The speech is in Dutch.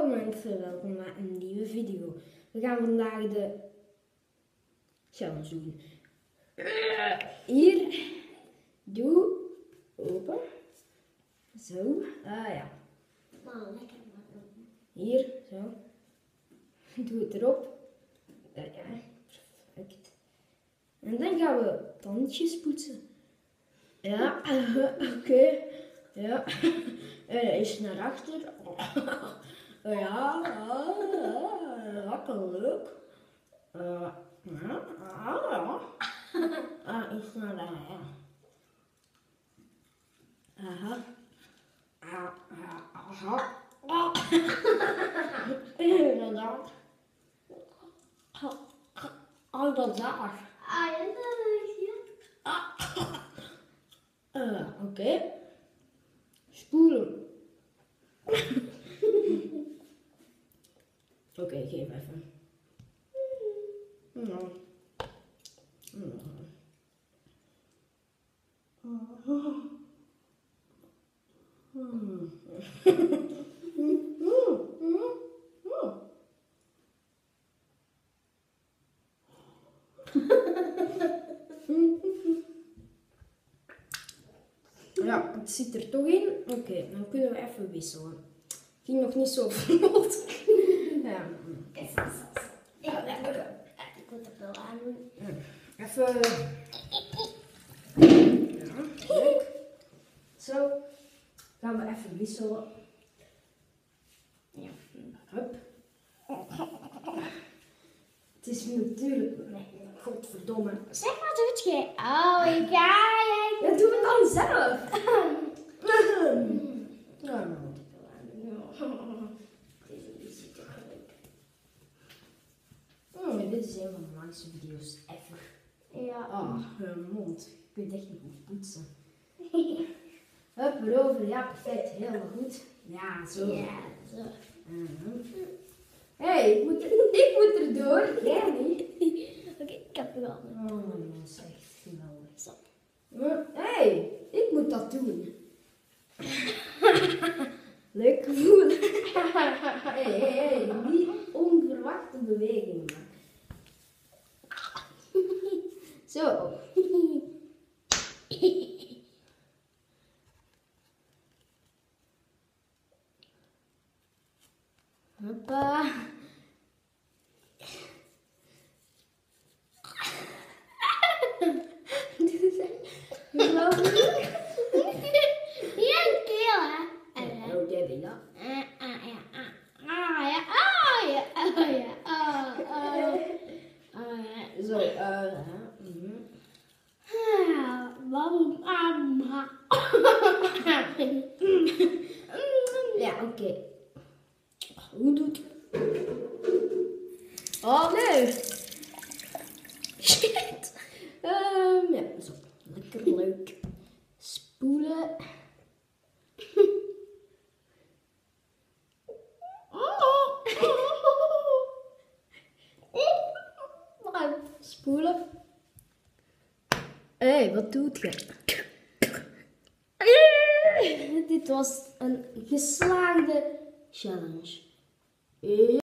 mensen, welkom bij een nieuwe video. We gaan vandaag de challenge doen. Hier, doe open. Zo, ja. Hier, zo. Doe het erop. Ja, perfect. En dan gaan we tandjes poetsen. Ja, oké. Ja. Eens naar achter. Ja, lekker leuk. Iets naar daar, ja. Aha. Inderdaad. Oh, dat daar. Oké. Spoelen. Oké, geef even. Ja, het zit er toch in. Oké, dan kunnen we even wisselen. Ging nog niet zo vlot. Ja. Ik moet het wel aandoen. Even. Ja, leuk. Zo. Gaan we even wisselen. Ja, hup. Het is natuurlijk. Nee, godverdomme. Zeg maar, doet je. Oh, ik ga. Ja, doe het dan zelf. Dit is een van de langste video's ever. Ja. Mijn mond. Ik weet echt niet goed poetsen. Hup, erover. Ja, perfect. Helemaal goed. Ja, zo. Ja, zo. Hey, ik moet erdoor. Jij niet. Oké, ik heb het wel. Oh, dat is echt geweldig. Zo. Hey, ik moet dat doen. Leuk gevoel. Hey, die onverwachte beweging maken. Zo. Hoppa. Dit is echt geweldig. Ja, een keel, hè? Oh, jij bent dat. Zo, ja, oké. Hoe doet? Oh nee. Shit. Ja, zo. Lekker leuk. Spoelen. Spoelen. Hé, wat doet je? Dit was een geslaagde challenge.